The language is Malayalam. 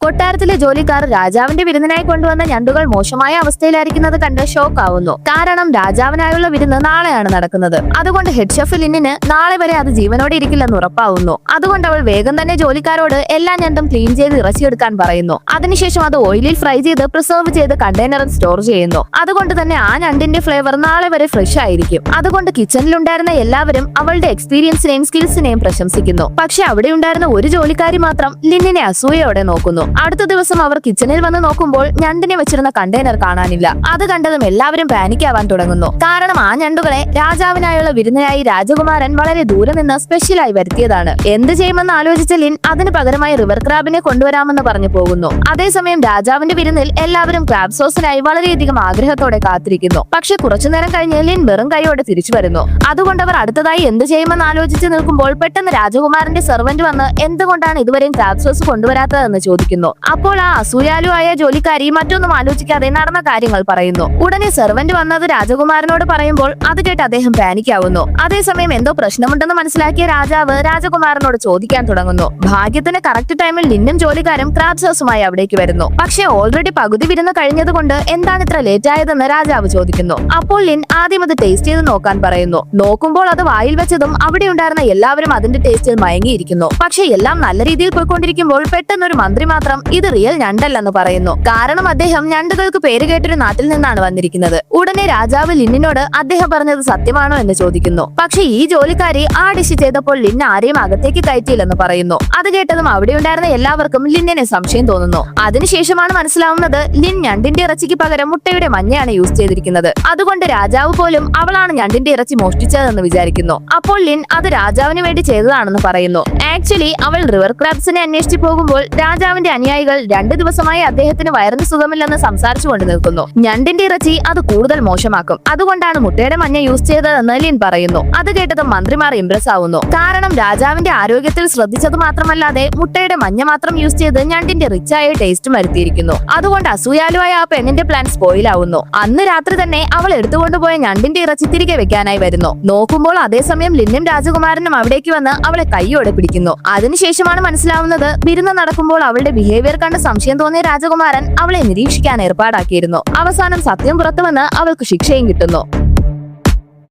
കൊട്ടാരത്തിലെ ജോലിക്കാർ രാജാവിന്റെ വിരുന്നിനായി കൊണ്ടുവന്ന ഞണ്ടുകൾ മോശമായ അവസ്ഥയിലായിരിക്കുന്നത് കണ്ട് ഷോക്ക് ആവുന്നു. കാരണം രാജാവിനായുള്ള വിരുന്ന് നാളെയാണ് നടക്കുന്നത്. അതുകൊണ്ട് ഹെഡ് ഷെഫ് ലിന്നിന് നാളെ വരെ അത് ജീവനോടെ ഇരിക്കില്ലെന്ന് ഉറപ്പാവുന്നു. അതുകൊണ്ട് അവൾ വേഗം തന്നെ ജോലിക്കാരോട് എല്ലാ ഞണ്ടും ക്ലീൻ ചെയ്ത് ഇറച്ചിയെടുക്കാൻ പറയുന്നു. അതിനുശേഷം അത് ഓയിലിൽ ഫ്രൈ ചെയ്ത് പ്രിസർവ് ചെയ്ത് കണ്ടെയ്നറിൽ സ്റ്റോർ ചെയ്യുന്നു. അതുകൊണ്ട് തന്നെ ആ ഞണ്ടിന്റെ ഫ്ലേവർ നാളെ വരെ ഫ്രഷ് ആയിരിക്കും. അതുകൊണ്ട് കിച്ചണിലുണ്ടായിരുന്ന എല്ലാവരും അവളുടെ എക്സ്പീരിയൻസിനെയും സ്കിൽസിനെയും പ്രശംസിക്കുന്നു. പക്ഷെ അവിടെ ഉണ്ടായിരുന്ന ഒരു ജോലിക്കാരി മാത്രം ലിന്നിനെ അസൂയയോടെ നോക്കുന്നു. അടുത്ത ദിവസം അവർ കിച്ചണിൽ വന്ന് നോക്കുമ്പോൾ ഞണ്ടിനെ വെച്ചിരുന്ന കണ്ടെയ്നർ കാണാനില്ല. അത് കണ്ടതും എല്ലാവരും പാനിക് ആവാൻ തുടങ്ങുന്നു. കാരണം ആ ഞണ്ടുകളെ രാജാവിനായുള്ള വിരുന്നിനായി രാജകുമാരൻ വളരെ ദൂരെ നിന്ന് സ്പെഷ്യലായി വരുത്തിയതാണ്. എന്ത് ചെയ്യുമെന്ന് ആലോചിച്ച ലിൻ അതിന് പകരമായി റിവർ ക്രാബിനെ കൊണ്ടുവരാമെന്ന് പറഞ്ഞു പോകുന്നു. അതേസമയം രാജാവിന്റെ വിരുന്നിൽ എല്ലാവരും ക്രാബ് സോസിനായി വളരെയധികം ആഗ്രഹത്തോടെ കാത്തിരിക്കുന്നു. പക്ഷെ കുറച്ചുനേരം കഴിഞ്ഞ് ലിൻ വെറും കൈയോടെ തിരിച്ചു വരുന്നു. അതുകൊണ്ട് അവർ അടുത്തതായി എന്ത് ചെയ്യുമെന്ന് ആലോചിച്ച് നിൽക്കുമ്പോൾ പെട്ടെന്ന് രാജകുമാരന്റെ സെർവന്റ് വന്ന് എന്തുകൊണ്ടാണ് ഇതുവരെയും ക്രാബ് സോസ് കൊണ്ടുവരാത്തതെന്ന് ചോദിക്കുന്നു. അപ്പോൾ ആ അസൂയാലുവായ ജോലിക്കാരി മറ്റൊന്നും ആലോചിക്കാതെ നടന്ന കാര്യങ്ങൾ പറയുന്നു. ഉടനെ സെർവന്റ് വന്നത് രാജകുമാരനോട് പറയുമ്പോൾ അത് കേട്ട് അദ്ദേഹം പാനിക് ആവുന്നു. അതേസമയം എന്തോ പ്രശ്നമുണ്ടെന്ന് മനസ്സിലാക്കിയ രാജാവ് രാജകുമാരനോട് ചോദിക്കാൻ തുടങ്ങുന്നു. ഭാഗ്യത്തിന് കറക്റ്റ് ടൈമിൽ ലിന്നും ജോലിക്കാരും ക്രാബ് സോസുമായി അവിടേക്ക് വരുന്നു. പക്ഷേ ഓൾറെഡി പകുതി വിരുന്ന് കഴിഞ്ഞതുകൊണ്ട് എന്താണ് ഇത്ര ലേറ്റ് ആയതെന്ന് രാജാവ് ചോദിക്കുന്നു. അപ്പോൾ ലിൻ ആദ്യം അത് ടേസ്റ്റ് ചെയ്ത് നോക്കാൻ പറയുന്നു. നോക്കുമ്പോൾ അത് വായിൽ വെച്ചതും അവിടെ ഉണ്ടായിരുന്ന എല്ലാവരും അതിന്റെ ടേസ്റ്റിൽ മയങ്ങിയിരിക്കുന്നു. പക്ഷെ എല്ലാം നല്ല രീതിയിൽ പോയിക്കൊണ്ടിരിക്കുമ്പോൾ പെട്ടെന്ന് ഒരു മന്ത്രി മാത്രം ഇത് റിയൽ ഞണ്ടല്ലെന്ന് പറയുന്നു. കാരണം അദ്ദേഹം ഞണ്ടുകൾക്ക് പേര് കേട്ടൊരു നാട്ടിൽ നിന്നാണ് വന്നിരിക്കുന്നത്. ഉടനെ രാജാവ് ലിന്നിനോട് അദ്ദേഹം പറഞ്ഞത് സത്യമാണോ എന്ന് ചോദിക്കുന്നു. പക്ഷെ ഈ ജോലിക്കാരി ആ ഡിഷ് ചെയ്തപ്പോൾ ലിൻ ആരെയും അകത്തേക്ക് കയറ്റിയില്ലെന്ന് പറയുന്നു. അത് കേട്ടതും അവിടെ ഉണ്ടായിരുന്ന എല്ലാവർക്കും ലിന്നിനെ സംശയം തോന്നുന്നു. അതിനുശേഷമാണ് മനസ്സിലാവുന്നത് ലിൻ ഞണ്ടിന്റെ ഇറച്ചിക്ക് പകരം മുട്ടയുടെ മഞ്ഞയാണ് യൂസ് ചെയ്തിരിക്കുന്നത്. അതുകൊണ്ട് രാജാവ് പോലും അവളാണ് ഞണ്ടിന്റെ ഇറച്ചി മോഷ്ടിച്ചതെന്ന് വിചാരിക്കുന്നു. അപ്പോൾ ലിൻ അത് രാജാവിന് വേണ്ടി ചെയ്തതാണെന്ന് പറയുന്നു. ആക്ച്വലി അവൾ റിവർ ക്രാബ്സിനെ അന്വേഷിച്ചു പോകുമ്പോൾ രാജാവിന്റെ അനുയായികൾ 2 ദിവസമായി അദ്ദേഹത്തിന് വയറിന് സുഖമില്ലെന്ന് സംസാരിച്ചുകൊണ്ട് നിൽക്കുന്നു. ഞണ്ടിന്റെ ഇറച്ചി അത് കൂടുതൽ മോശമാക്കും. അതുകൊണ്ടാണ് മുട്ടയുടെ മഞ്ഞ യൂസ് ചെയ്തതെന്ന് ലിൻ പറയുന്നു. അത് കേട്ടതും മന്ത്രിമാർ ഇംപ്രസ് ആവുന്നു. കാരണം രാജാവിന്റെ ആരോഗ്യത്തിൽ ശ്രദ്ധിച്ചത് മാത്രമല്ലാതെ മുട്ടയുടെ മഞ്ഞ മാത്രം യൂസ് ചെയ്ത് ഞണ്ടിന്റെ റിച്ചായ ടേസ്റ്റ് വരുത്തിയിരിക്കുന്നു. അതുകൊണ്ട് അസൂയാലുവായ ആ പെണ്ണിന്റെ പ്ലാൻ സ്പോയിൽ ആവുന്നു. അന്ന് രാത്രി തന്നെ അവൾ എടുത്തുകൊണ്ടുപോയ ഞണ്ടിന്റെ ഇറച്ചി തിരികെ വെക്കാനായി വരുന്നു. നോക്കുമ്പോൾ അതേസമയം ലിന്നും രാജകുമാരനും അവിടേക്ക് വന്ന് അവളെ കൈയോടെ പിടിക്കുന്നു. അതിനുശേഷമാണ് മനസ്സിലാവുന്നത് വിരുന്ന് നടക്കുമ്പോൾ അവളുടെ ബിഹേവിയർ കണ്ട് സംശയം തോന്നിയ രാജകുമാരൻ അവളെ നിരീക്ഷിക്കാൻ ഏർപ്പാടാക്കിയിരുന്നു. അവസാനം സത്യം പുറത്തുവന്ന് അവൾക്ക് ശിക്ഷയും കിട്ടുന്നു.